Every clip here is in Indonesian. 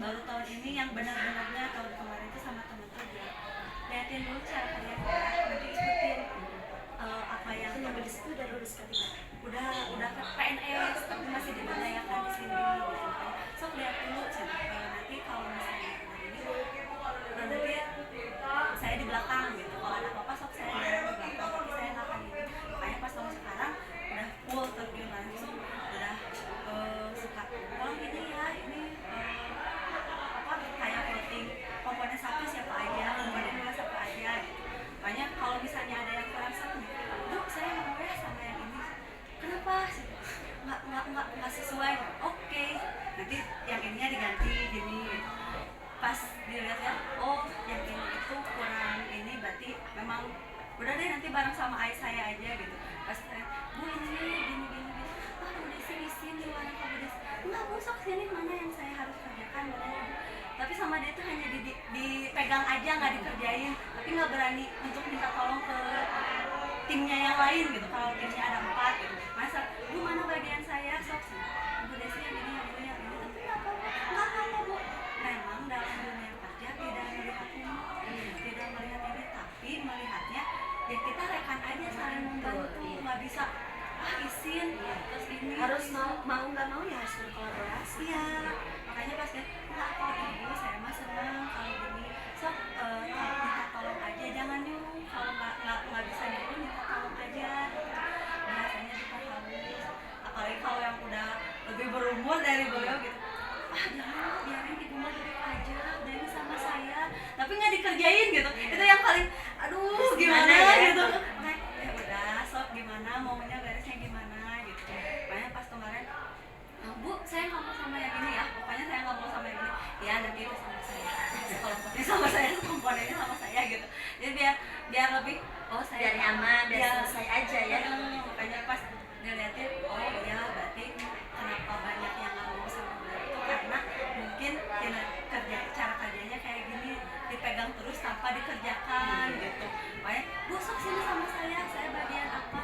baru tahun ini yang benar-benarnya tahun kemarin itu sama temen tuh dia liatin dulu cara kerja saya, nanti ikutin apa yang Yang di situ udah lulus ketiga. udah ke PNS tapi masih diberdayakan di sini gitu kan. So lihat dulu nanti kalau misalnya ini nanti saya di belakang gitu, kalau ada apa-apa sok saya di belakang tapi saya nggak akan ini. Makanya pas tahun sekarang udah full terjun langsung, udah suka tolong ini ya ini apa kayak plotting komponen satu siapa aja, komponen dua siapa aja gitu. Makanya kalau misalnya ada yang kurang satu, Dok saya mau ya sama yang ini, kenapa sih? Nggak sesuai. Oke, nanti yang ininya diganti gini gitu. Pas dilihat-lihat, oh yang ini itu kurang ini, berarti memang udah deh nanti bareng sama ayah saya aja gitu. Pas Bu ini gini ah udah sini mana kamu udah nggak busuk sini, mana yang saya harus kerjakan mana ya Bu. Tapi sama dia tuh hanya dipegang aja, nggak dikerjain, tapi nggak berani untuk minta tolong ke timnya yang lain gitu. Kalau timnya ada 4 gitu, masa Bu mana bagian saya, sok Bu Desi yang ini yang ini yang ini, tapi nggak apa-apa Bu. Memang dalam dunia kerja tidak melihat ini, tidak melihat ini, tapi melihatnya ya kita rekan aja saling membantu, nggak bisa izin terus ini Harus mau nggak mau ya harus berkolaborasi. iya. Makanya pas dia nggak apa Ibu saya mah senang kalau gini, sok minta tolong aja, jangan nyuruh, kalau nggak bisa nyuruh minta tolong aja, bahasanya juga halus. Apalagi kalau yang udah lebih berumur dari beliau gitu, jangan biarin Ibu mah hidup aja, udah ini sama saya tapi nggak dikerjain gitu. Itu yang paling aduh gimana ya? gitu. Nah, ya udah sok gimana maunya beresnya gimana gitu. Makanya pas kemarin, Bu saya nggak mau sama yang ini ya, pokoknya saya nggak mau sama yang ini ya, nanti itu sama saya, komponennya sama saya, komponennya sama saya gitu. Jadi biar lebih saya Biar nyaman, biar selesai aja ya. makanya pas ngeliatin oh ya berarti kenapa banyak yang nggak mau sama beliau itu karena mungkin cara kerjanya kayak gini, dipegang terus tanpa dikerjakan gitu. Makanya Bu sok sini sama saya bagian apa,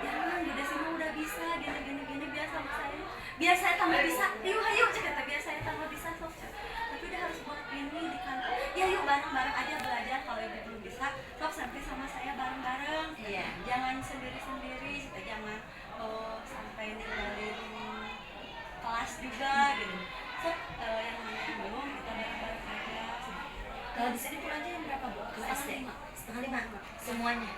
jangan Bu Desi mah udah bisa gini biar sama saya, biar saya tambah bisa, yuk ayo cerita biar saya tambah bisa sok. Tapi udah harus buat ini di kantor ya, yuk bareng-bareng aja belajar, kalau Ibu belum bisa sok sampai sama saya bareng-bareng. Iya. Jangan sendiri-sendiri kita, jangan sampai ninggalin kelas juga gitu. So yang mana yang belum kita bareng-bareng aja. Kalau di sini pulangnya jam berapa Bu? Ke SD? 4:30 semuanya.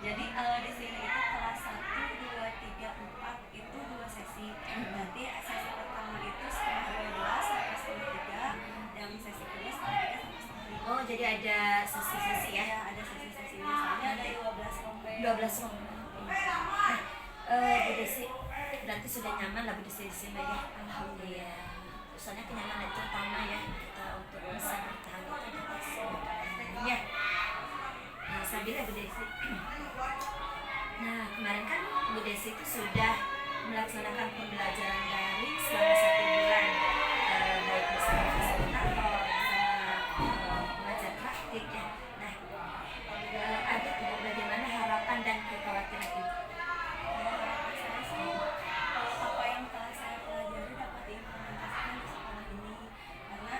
Jadi di sini itu kelas 1, 2, 3, 4 itu 2 sesi. Nanti sesi pertama itu setengah 12 sampai setengah 3, yang sesi kedua setengah 3 sampai setengah 5. Oh jadi ada sesi-sesi ya? Ya ada sesi-sesinya, soalnya ada 12 rombeng. 12 rombongan. Bu Desi berarti sudah nyaman lah Bu Desi di sini ya. Alhamdulillah. Soalnya kenyamanan itu utama ya, kita untuk bisa bertahan itu ada pasti ya. Nah sambil Bu Desi. Nah kemarin kan Bu Desi itu sudah melaksanakan pembelajaran daring selama 1 bulan, baik bersama fasilitator, bersama pengajar praktik ya. Nah ada tidak bagaimana harapan dan kekhawatiran Ibu? Saya sih apa yang telah saya pelajari dapat diimplementasikan di sekolah ini, karena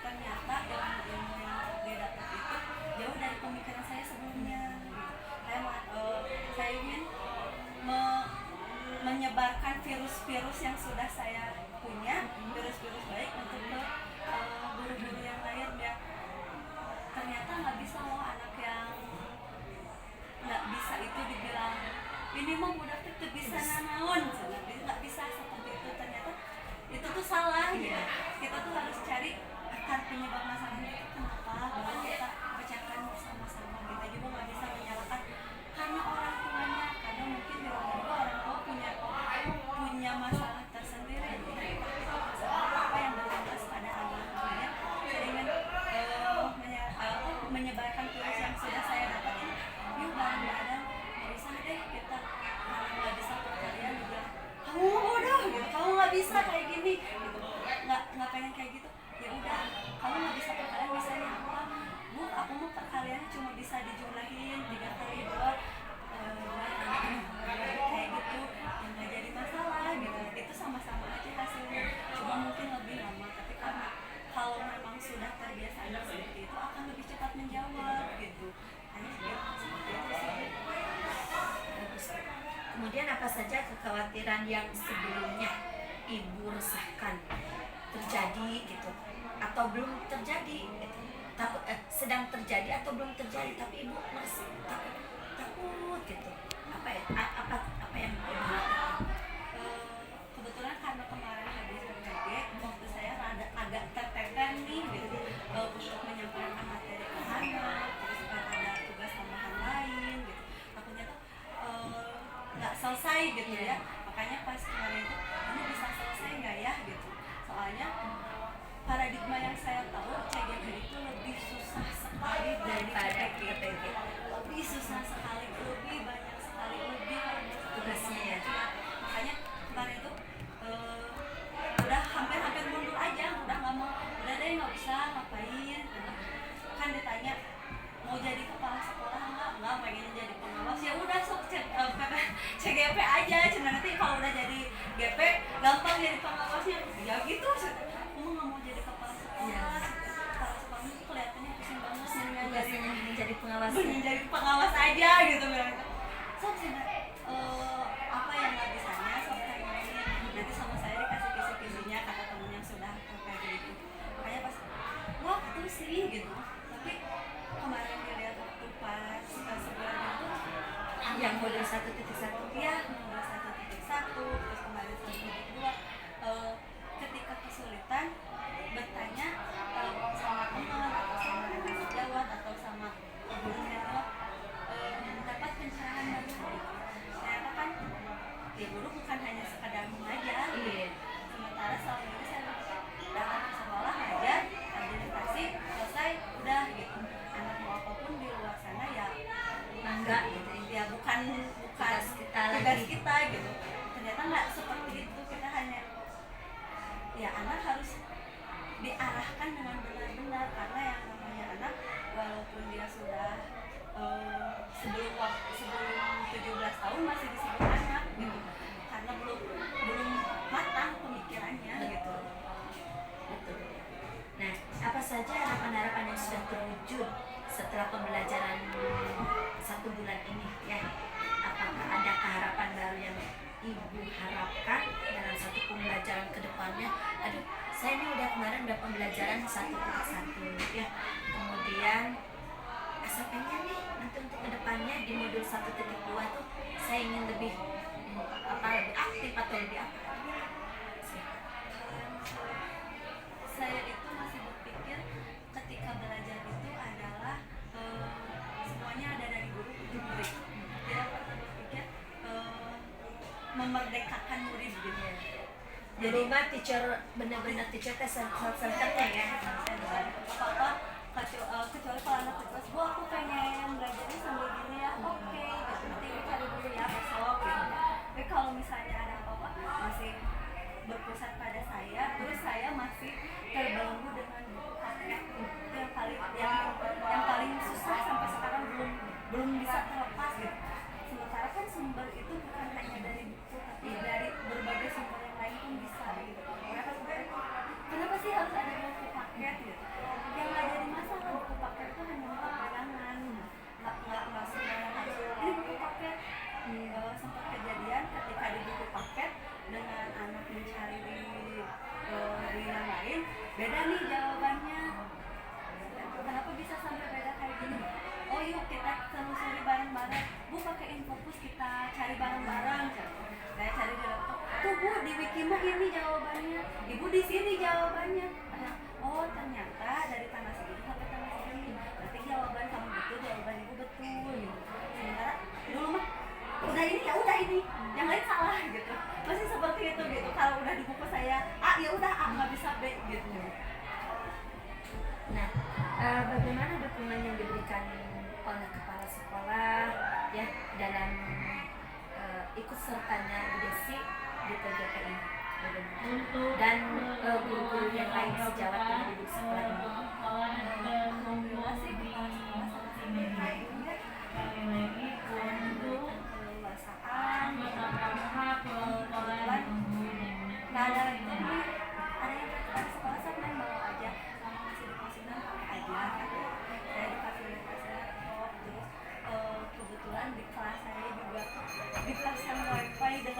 ternyata ilmu-ilmu yang dia dapat itu jauh dari pemikiran saya sebelumnya gitu. Saya ingin menyebarkan virus-virus yang sudah saya punya, virus-virus baik untuk ke guru-guru yang lain, ya ternyata nggak bisa loh anak yang nggak bisa itu dibilang ini mah budak itu bisa nanaon, nggak bisa seperti itu. Ternyata itu tuh salah gitu. Kita tuh harus cari akar penyebab masalahnya itu kenapa, baru kita pecahkan bersama-sama. Kita juga nggak bisa menyalahkan karena orang tuanya, karena mungkin di rumah juga orang tua punya masalah tersendiri. Kita masalah apa yang berimbas pada anak-anaknya. Saya ingin menyebarkan virus yang sudah saya dapat ini, yuk bareng-bareng, nggak usah deh kita kalau nggak bisa perkalian juga kamu bodoh gitu, kamu nggak bisa kayak gini gitu, nggak pengen kayak gitu. Ya udah, kamu nggak bisa perkalian, bisanya apa Bu, aku mau perkaliannya cuma bisa dijumlahin 3 kali 2 kayak gitu, yang nggak jadi masalah gitu. Itu sama-sama aja hasilnya, cuma mungkin lebih lama. saja kekhawatiran yang sebelumnya ibu resahkan terjadi gitu atau belum terjadi gitu. Takut sedang terjadi atau belum terjadi tapi ibu merasa takut gitu. Apa yang ibu lakukan? Kebetulan karena kemarin habis UTG, waktu saya agak tertekan nih gitu, untuk menyampaikan materi ke anak, terus ada tugas tambahan lain gitu. Takutnya tuh nggak selesai gitu ya. Makanya pas kemarin itu ini bisa selesai nggak ya gitu. Soalnya paradigma yang saya tahu CGP itu lebih susah sekali Daripada PPG. Lebih susah sekali, lebih banyak sekali, lebih banyak Tugasnya ya. Makanya kemarin itu udah hampir mundur aja, udah nggak mau, udah deh nggak usah ngapain. Kan ditanya mau jadi kepala sekolah nggak pengen jadi pengawas, ya udah sok CGP aja. Cuma nanti kalau udah jadi GP gampang jadi pengawasnya, ya gitu. Kamu nggak mau jadi kepala sekolah, kepala sekolah itu kelihatannya pusing banget Tugasnya ingin jadi pengawas. pengen jadi pengawas aja gitu bilang. Sok apa yang nggak bisanya sok tanyain, nanti sama saya dikasih kisi-kisinya kata temen yang sudah kayak gitu. Makanya pas waktu sih gitu, tapi kemarin dilihat waktu pas sebulan itu Yang model 1.1 ya nomor 1.1, terus kemarin 1.2, ketika kesulitan bertanya sama teman atau sama rekan sejawat atau sama guru senior, mendapat pencerahan dari guru. Ternyata kan ya guru bukan hanya sekadar mengajar. Iya. Sementara selama ini saya datang ke sekolah ngajar, administrasi selesai udah gitu. Anak mau apapun di luar sana ya enggak gitu ya bukan tugas kita tugas lagi. kita gitu. Ternyata nggak seperti itu, kita hanya ya anak harus diarahkan dengan benar-benar, karena yang namanya anak walaupun dia sudah sebelum 17 tahun masih disebut anak gitu, karena belum matang pemikirannya gitu. Betul. Nah, apa saja harapan-harapan yang sudah terwujud setelah pembelajaran 1 bulan ini ya? Apakah ada harapan baru yang ibu harapkan dalam satu pembelajaran ke depannya? Aduh, saya ini kemarin udah pembelajaran 1.1 ya. Kemudian asa pengen nih nanti untuk kedepannya di modul 1.2 tuh saya ingin lebih lebih aktif atau lebih apa? Saya itu masih berpikir ketika belajar itu adalah semuanya ada dari guru untuk murid. Tidak pernah berpikir memerdekakan murid gitu. Jadi mah teacher benar-benar teacher teh center-centernya ya. Apa kecuali kalau anak kelas, bu aku pengen belajarnya sambil gini ya, oke gitu, nanti ibu cari dulu ya besok gitu. Tapi kalau misalnya ada apa-apa masih berpusat pada saya, terus saya masih terbelenggu dengan buku paket itu yang paling susah sampai sekarang belum bisa terlepas gitu. Sementara kan sumber itu bukan hanya dari buku tapi dari berbagai sumber yang lain pun bisa gitu. Mereka sebenarnya kenapa sih harus ada buku paket gitu? Yang nggak jadi masalah, buku paket itu hanya untuk pegangan, nggak semua yang harus ini buku paket. Sempat kejadian ketika di buku paket dengan anak mencari di yang lain beda nih jawabannya. Kenapa bisa sampai beda kayak gini? Oh yuk kita telusuri bareng-bareng, bu pakai Infocus kita cari bareng-bareng. Saya cari di laptop, tuh bu di Wikimah ini jawabannya, ibu di sini jawabannya. Oh ternyata dari tanggal segini sampai tanggal segini, berarti jawaban kamu betul, jawaban ibu betul gitu. Sementara dulu mah udah ini ya udah ini, yang lain salah gitu. Masih seperti itu gitu. Kalau udah di buku saya A ya udah A, nggak bisa B gitu. Nah, bagaimana dukungan yang diberikan oleh kepala sekolah ya dalam ikut sertanya Bu Desi di TGP ini? Dan guru-guru yang lain sejawat yang duduk sekolah ini. Alhamdulillah sih kepala sekolah sangat baik ya. Keluasaan, kebetulan nggak ada lagi nih, ada yang kepala sekolah saya main bawa aja, sama masih dikasih pakai aja. Saya difasilitasi laptop, terus kebetulan di kelas saya juga dipasang wifi dengan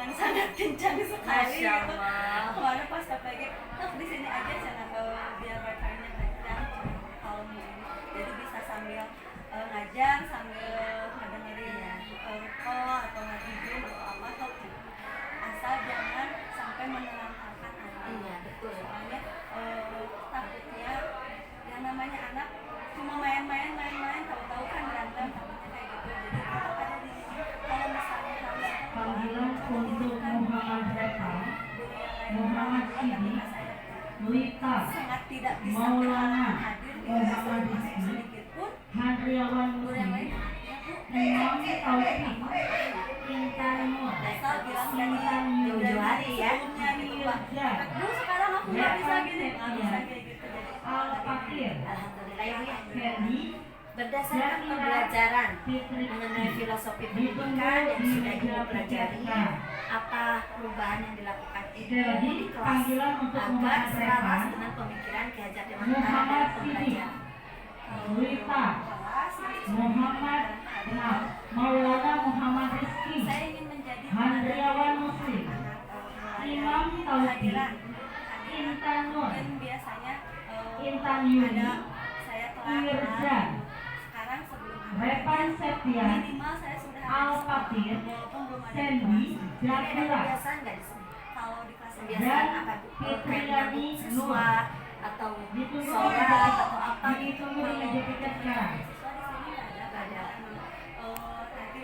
Lita sangat tidak bisa Maulana hadir di Muhammad masuk Rizki sedikit pun. Handriawan Guru yang Muslim lain ya Bu, Imam Taufik Intan Nur asal bilang dari Intan jauh-jauh hari ya. sebelumnya gitu Pak. Irja Bu sekarang aku nggak bisa Repan gini, nggak bisa Septian kayak gitu. Jadi Al-Fakir Alhamdulillah ya Bu ya. Ferdi Berdasarkan Zakira pembelajaran Fitri mengenai filosofi ditunggu pendidikan yang di sudah meja Ibu pelajari, PPK. apa perubahan yang dilakukan Ibu Jadi di kelas panggilan untuk agar Muhammad selaras Repan dengan pemikiran Ki Hajar Dewantara Muhammad dalam Sidi pembelajaran. Lita kelas Muhammad Maulana Muhammad Rizki saya ingin menjadi Handriawan Muslim Imam Taufik hadiran Intan Nur dan biasanya Intan Yuni ada saya telah Irja sekarang sebelum Repan Septian minimal saya sudah Al-Fakir walaupun belum ada di Sandy kelas. Jadi ada Zakira kebiasaan nggak di sini? Kalau di kelas Kebiasaan Dan apa Bu? Fitriani Siswa atau ditunggu di sholat meja atau apa gitu? ditunggu di meja PPK sekarang. siswa di sini nggak ada. Nanti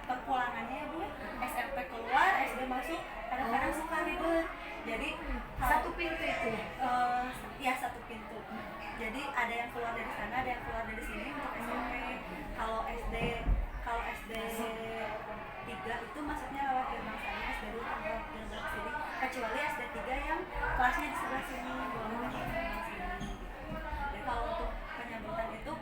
perpulangannya ya Bu ya, SMP keluar SD masuk kadang-kadang suka ribet. Jadi Satu pintu itu ya? ya satu pintu. Jadi ada yang keluar dari sana, ada yang keluar dari sini untuk SMP. Kalau SD 3 itu masuknya lewat gerbang sana, SD 2 lewat gerbang sini. Kecuali SD 3 yang kelasnya di sebelah sini, boleh di sebelah sini. Jadi kalau untuk penyambutan itu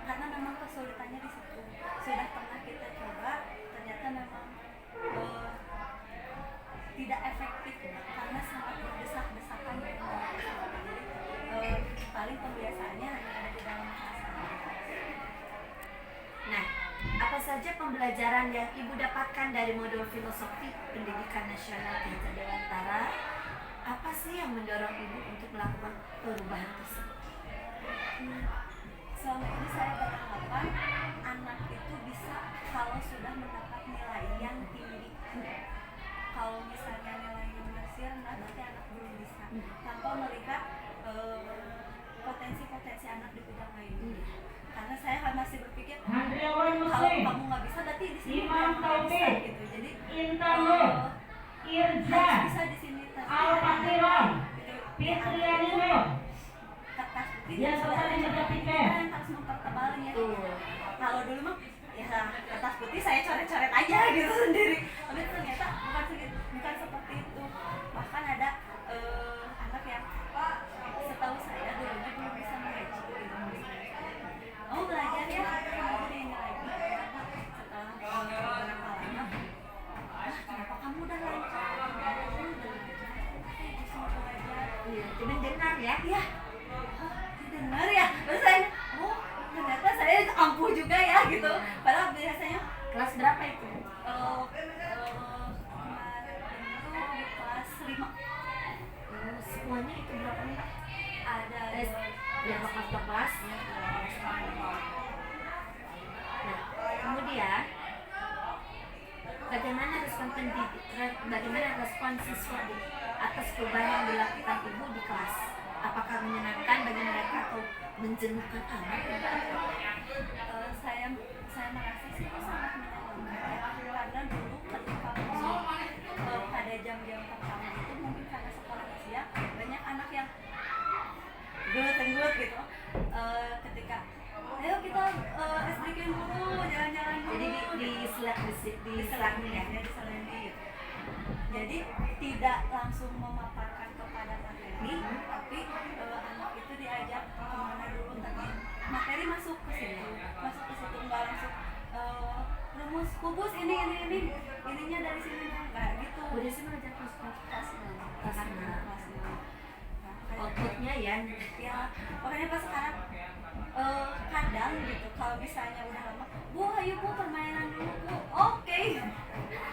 karena memang kesulitannya di situ. Sudah pernah kita coba, ternyata memang tidak efektif karena sangat berdesak-desakan. Jadi paling pembiasaannya hanya ada di dalam kelas. Nah, apa saja pembelajaran yang Ibu dapatkan dari modul filosofi pendidikan nasional Ki Hajar Dewantara? Apa sih yang mendorong Ibu untuk melakukan perubahan tersebut? Selama ini saya beranggapan anak itu bisa kalau sudah mendapat nilai yang tinggi. Kalau misalnya nilainya masih rendah, berarti anak belum bisa. Tanpa melihat potensi-potensi anak di bidang lainnya. Karena saya masih berpikir Handriawan kalau Muslim kamu nggak bisa, berarti di sini Imam nggak bisa Taufik gitu. Jadi Intan Nur Irja harus bisa di sini. Al-Fakiron Fitriani Nur Kertas putih yang selesai di meja piket. yang harus mempertebal ya. Tuh. Kalau dulu mah ya kertas putih saya coret-coret aja gitu sendiri. Tapi ternyata bukan seperti itu. Bahkan ada anak yang setahu saya dulunya belum bisa mengaji gitu. Oh belajar ya, kamu jadi ini lagi. Setelah beberapa lama, kenapa kamu udah lancar? Kamu udah lancar. Disuruh belajar. Iya, cuman dengar ya. Iya. Hah, didengar ya? Terus saya, oh ternyata saya ampuh juga ya gitu. Padahal biasanya Kelas berapa itu? kemarin itu di kelas 5 Semuanya itu berapa nih? ada Berapa kelas? Nah, kemudian bagaimana respon siswa atas perubahan yang dilakukan Ibu di kelas? Apakah menyenangkan bagi mereka atau menjenuhkan anak? Saya merasa sih itu sangat menyenangkan ya. Karena dulu ketika masuk pada jam-jam pertama itu mungkin karena sekolahnya siang banyak anak yang gelut gitu. Ketika ayo kita SDK dulu, jalan-jalan dulu. Jadi di Selandia ya, di Selandia gitu. Jadi tidak langsung memaparkan kepada materi, tapi anak itu diajak kemana dulu tadi materi masuk ke situ nggak langsung rumus kubus ininya dari sini nggak gitu. Udah sih belajar kelas Kelas 6. outputnya ya. Ya makanya pas sekarang kadang gitu kalau misalnya udah lama, Bu ayo Bu permainan dulu Bu, oke.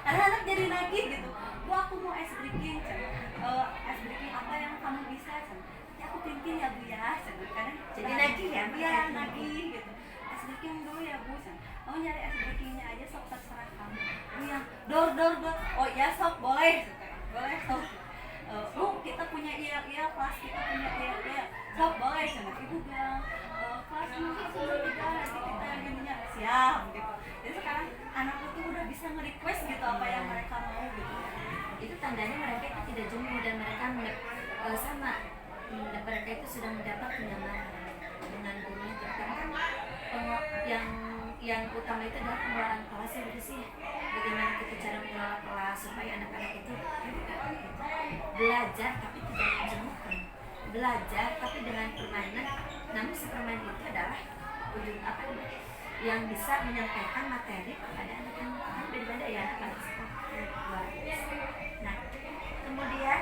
Anak-anak jadi nagih gitu, Bu aku mau ice breaking, ice breaking apa yang kamu bisa, ya aku pimpin ya Bu ya, kadang Jadi nagih ya, iya nagih gitu. Ice breaking dulu ya Bu, kamu nyari ice breakingnya aja sok terserah kamu. Bu yang dor, oh iya sok boleh sok. Bu kita punya iya kelas kita punya iya sok boleh sama ibu bilang kelas mungkin sudah tidak nanti kita gininya siap gitu. Jadi sekarang anakku tuh udah bisa nge-request gitu apa yang mereka mau gitu. Itu tandanya mereka itu tidak jenuh dan mereka sama mereka itu sudah mendapat kenyamanan dengan gurunya, terutama kan yang utama itu adalah pengelolaan kelas ya gitu sih. Bagaimana kita cara mengelola kelas supaya anak-anak itu belajar tapi tidak menjenuhkan, belajar tapi dengan permainan, namun si permainan itu adalah ujung apa yang bisa menyampaikan materi kepada anak-anak. Kan beda-beda ya anak-anak sekolah. Nah, kemudian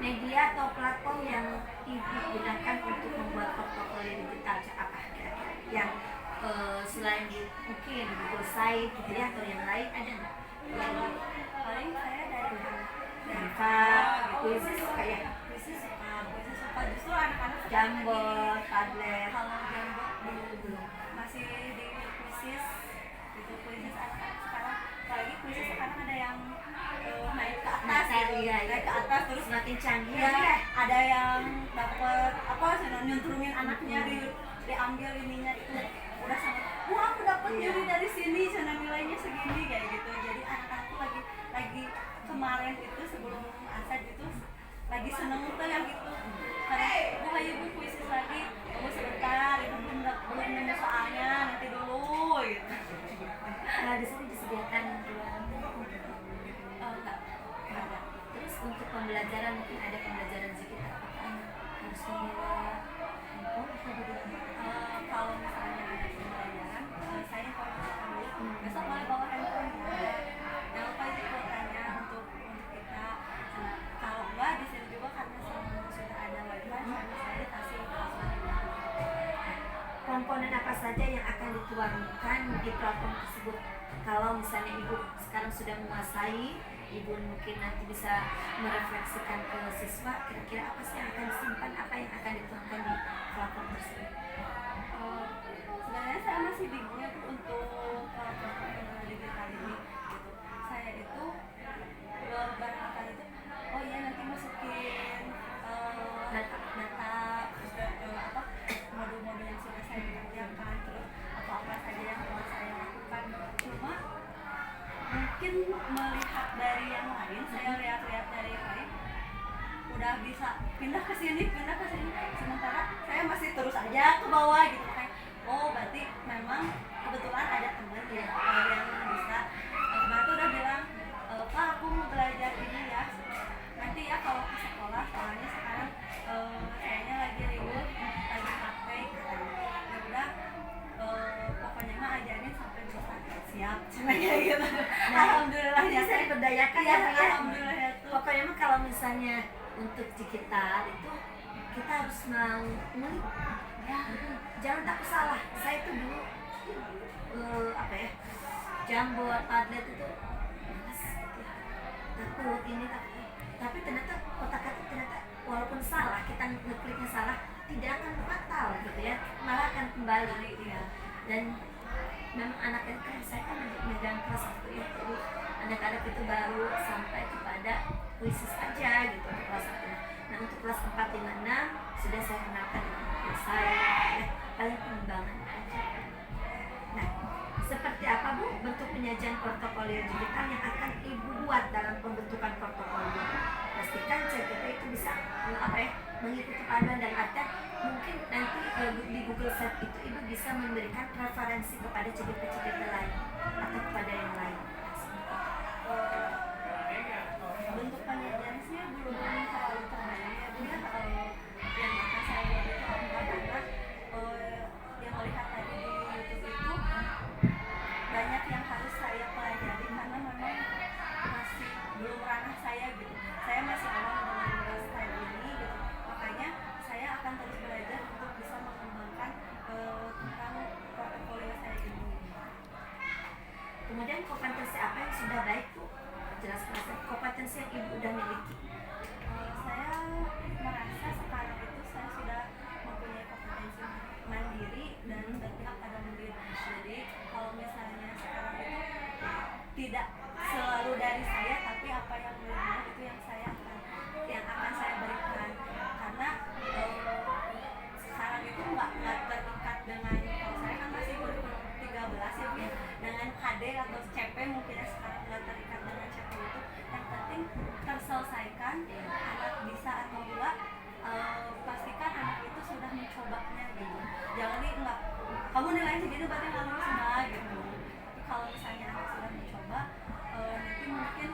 media atau platform yang ibu gunakan untuk membuat portofolio digital apa kira-kira yang selain mungkin Google Site gitu ya atau yang lain ada nggak? Paling saya dari Canva, Quizzes kayak puisi suka justru anak-anak suka Jamboard, lagi. Padlet. Kalau Jamboard belum masih di kuisis gitu, kuisis anak-anak sekarang, apalagi kuisis sekarang ada yang naik ke atas gitu, Iya, naik ke atas terus semakin canggih ya ya. ada yang dapat apa nyuntrungin anaknya diambil ininya itu udah sangat wah aku dapat juri dari sini cina nilainya segini kayak gitu. Jadi anak-anak tuh lagi kemarin itu sebelum asal itu lagi seneng tuh yang itu karena bu ayo bu kuisis lagi bu sebentar itu belum nemu soalnya nanti dulu gitu. Nah, di sini disediakan Enggak ada. terus untuk pembelajaran mungkin ada pembelajaran sekitar apakah anak harus membawa handphone atau bagaimana? Kalau misalnya ada pembelajaran, saya informasikan dulu besok boleh bawa handphone ya. Jangan lupa itu kuotanya untuk kita. Nah, kalau enggak di sini juga karena sudah ada wifi, saya kasih password. Komponen apa saja yang akan dituangkan di platform tersebut? Kalau misalnya ibu sekarang sudah menguasai, ibu mungkin nanti bisa merefleksikan ke siswa, kira-kira apa sih yang akan disimpan, apa yang akan dituangkan di platform tersebut? Sebenarnya saya masih bingung ya Bu, untuk platform digital ini gitu. Saya itu barangkali itu oh iya nanti masukin data terus apa modul-modul yang sudah saya kerjakan terus apa saja yang telah saya lakukan. Cuma mungkin melihat dari yang lain, saya lihat-lihat dari yang lain udah bisa pindah ke sini sementara saya masih terus aja ke bawah gitu kayak oh berarti memang kebetulan ada teman ya yang bisa kemarin tuh udah bilang Pak aku mau belajar ini ya nanti ya kalau ke sekolah soalnya sekarang kayaknya lagi ribut lagi praktek katanya ya udah pokoknya mah ajarin sampai bisa siap sebenarnya gitu. Alhamdulillah ya Bisa diberdayakan ya, ya, Bu, ya. alhamdulillah ya tuh. Pokoknya mah kalau misalnya untuk digital itu kita harus mau ngulik ya, jangan takut salah. Saya tuh dulu apa ya, Jamboard, Padlet itu malas gitu ya. Takut ini takut, tapi ternyata kotak-kata ternyata walaupun salah kita ngekliknya salah tidak akan fatal gitu ya, malah akan kembali ya. Dan memang anak itu kan saya kan megang kelas 1 ya, jadi anak-anak itu baru sampai kepada kuisis aja gitu untuk kelas 1. Nah untuk kelas 4, 5, 6 sudah saya kenalkan dengan saya ya, paling pengembangan aja. Nah seperti apa Bu bentuk penyajian portofolio digital yang akan ibu buat dalam pembentukan portofolio? Pastikan CPT itu bisa apa ya, mengikuti panduan dan artinya mungkin nanti di Google Search itu ibu bisa memberikan preferensi kepada CPT lain atau kepada yang lain. Bentuk penyajian sih belum terlalu terbayang ya Bu ya. Yang akan saya buat itu karena yang melihat tadi di YouTube itu banyak yang harus saya pelajari karena memang masih belum ranah saya gitu. Saya masih awal dengan style ini gitu. Makanya saya akan terus belajar untuk bisa mengembangkan tentang portofolio saya ini. Kemudian kompetensi apa yang sudah baik Bu debatnya nggak lulus mbak gitu. Tapi kalau misalnya aku sudah mencoba, nanti mungkin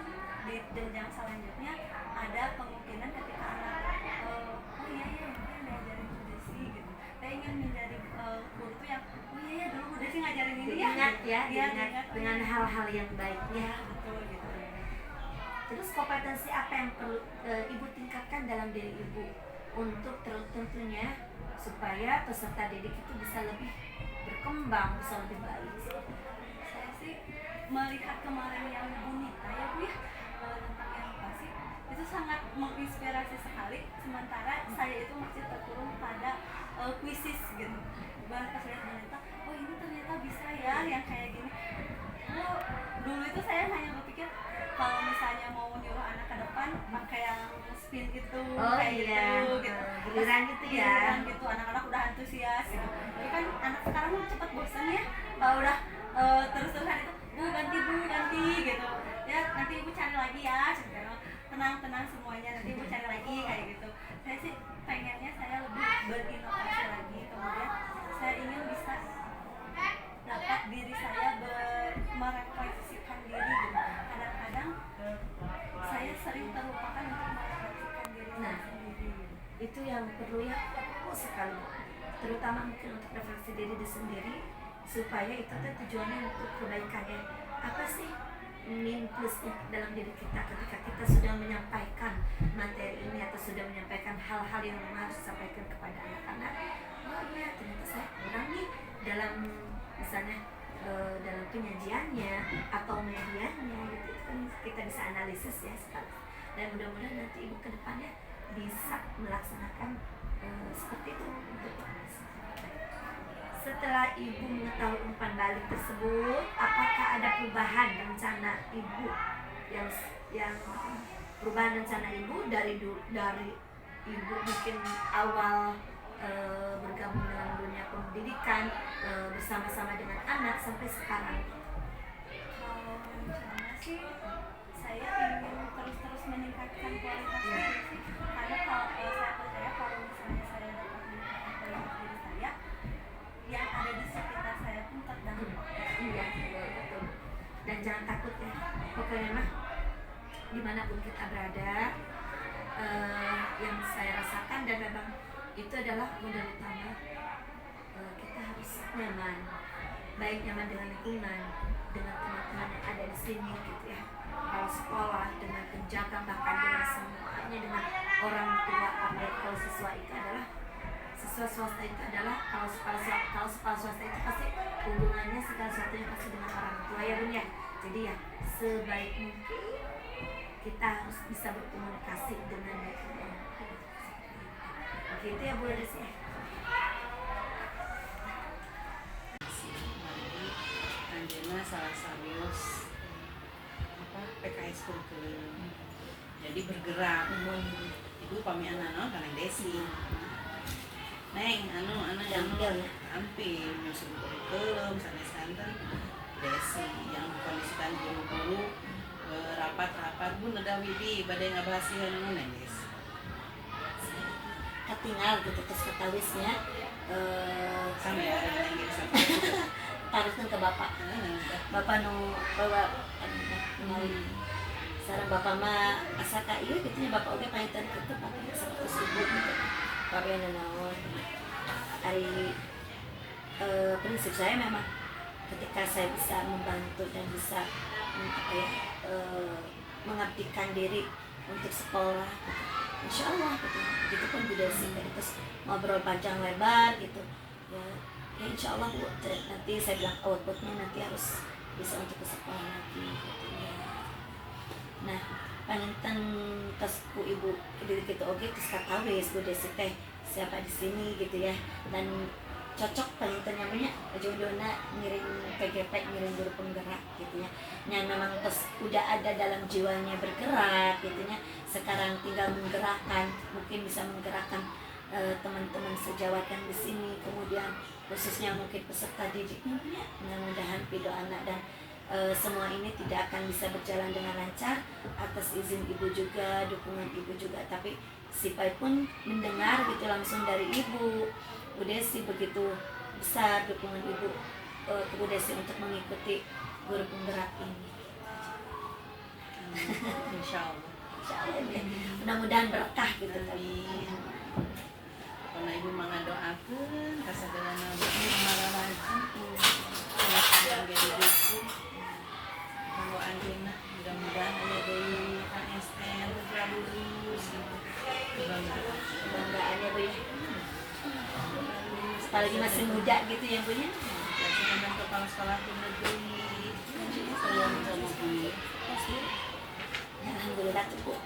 di jenjang selanjutnya ada kemungkinan ketika anak oh iya ya mungkin diajarin Bu Desi gitu. Saya ingin menjadi guru tuh yang oh iya ya dulu Bu Desi ngajarin ini ya. Diingat ya, Iya, diingat oh dengan iya. hal-hal yang baiknya. Ya betul gitu. Terus kompetensi apa yang perlu ibu tingkatkan dalam diri ibu untuk tentunya supaya peserta didik itu bisa lebih berkembang, bisa lebih baik? Saya sih melihat kemarin yang Bu Nita ya Bu ya, tentang edukasi itu sangat menginspirasi sekali, sementara saya itu masih terkurung pada kuisis gitu. Bahkan pas lihat Bu Nita, oh ini ternyata bisa ya yang kayak gini. Oh, dulu itu saya hanya berpikir kalau misalnya mau nyuruh anak ke depan pakai yang spin itu kayak gitu gitu. Giliran gitu ya. Giliran gitu, anak-anak udah antusias gitu. Tapi kan anak sekarang cepat bosan ya, udah terus-terusan itu bu ganti gitu ya, nanti ibu cari lagi ya gitu. Tenang semuanya, nanti ibu cari lagi kayak gitu. Saya sih pengennya saya lebih berinovasi lagi, kemudian saya ingin bisa dapat diri saya merefleksikan diri gitu. Kadang-kadang saya sering terlupakan untuk merefleksikan diri Nah, saya sendiri. Itu yang perlu ya, perlu sekali, terutama mungkin untuk refleksi diri sendiri, supaya itu tuh tujuannya untuk kebaikan ya. Apa sih min plusnya dalam diri kita ketika kita sudah menyampaikan materi ini atau sudah menyampaikan hal-hal yang harus disampaikan kepada anak-anak? Oh iya, ternyata saya kurang nih dalam misalnya dalam penyajiannya atau medianya gitu, itu kan kita bisa analisis ya sekali. Dan mudah-mudahan nanti ibu ke depannya bisa melaksanakan seperti itu untuk setelah ibu mengetahui umpan balik tersebut, apakah ada perubahan rencana ibu yang perubahan rencana ibu dari ibu mungkin awal bergabung dengan dunia pendidikan bersama-sama dengan anak sampai sekarang? Kalau rencana sih saya ingin terus meningkatkan kualitas diri sih, karena kalau saya percaya kalau misalnya saya dapat meningkatkan kualitas diri saya, yang ada di sekitar saya pun terdampak. Iya, betul. Dan jangan takut ya, pokoknya mah dimanapun kita berada, yang saya rasakan dan memang itu adalah modal utama, kita harus nyaman, baik nyaman dengan lingkungan, dengan teman-teman yang ada di sini gitu ya. Kalau sekolah dengan penjaga, bahkan dengan semuanya, dengan orang tua, apalagi kalau siswa itu adalah siswa swasta itu adalah kalau sekolah swasta itu pasti hubungannya segala sesuatunya pasti dengan orang tua ya Bun ya. Jadi ya sebaik mungkin kita harus bisa berkomunikasi dengan baik. Begitu ya Bu Des ya. Anjeunna salah sarios PKS Kulkeun. Jadi bergerak. Ibu pamiana naon kana Desi. Neng anu ampir nyusun kurikulum sanes santen Desi yang kondisikan guru-guru rapat-rapat Bu neda widi bade ngabahas ieu nu Neng Des. Katinggal gitu terus ketawisnya Sampai ada Neng Des tarifkan ke bapak nu bawa sareng bapak mah asa ka ieu gitu nya bapak oge painten kitu pakai 100.000 gitu. Bapak yang naon ari prinsip saya memang ketika saya bisa membantu dan bisa mengabdikan diri untuk sekolah gitu. Insya Allah gitu. Begitu pun Bu Desi terus ngobrol panjang lebar gitu ya insya Allah Bu, nanti saya bilang outputnya nanti harus bisa untuk ke sekolah lagi gitu ya. Nah panenten tos ku ibu diri kita oge geus katawis Bu Desi teh siapa di sini gitu ya, dan cocok panenten namanya jodohna ngiring PGP, ngiring guru penggerak gitu ya. Yang memang tos udah ada dalam jiwanya bergerak gitu ya, sekarang tinggal menggerakkan, mungkin bisa menggerakkan teman-teman sejawat yang di sini, kemudian khususnya mungkin peserta didiknya, mudah-mudahan pido anak dan semua ini tidak akan bisa berjalan dengan lancar atas izin ibu juga, dukungan ibu juga, tapi si Pai pun mendengar gitu langsung dari ibu. Bu Desi begitu besar dukungan ibu ke Bu Desi untuk mengikuti guru penggerak ini. Insya Allah. Insya Allah ya. Mudah-mudahan berkah gitu. Amin. Karena ibu mengadoakan kasageuna marah rajin. Anak kandang gede dukun. Kalau anjingna mudah-mudahan aya deui ASN putra lulus. Kebanggaan ya Bu ya. Apalagi masih muda gitu ya Bu ya. Jadi memang kepala sekolah di negeri. Saya sama Bu. Alhamdulillah cukup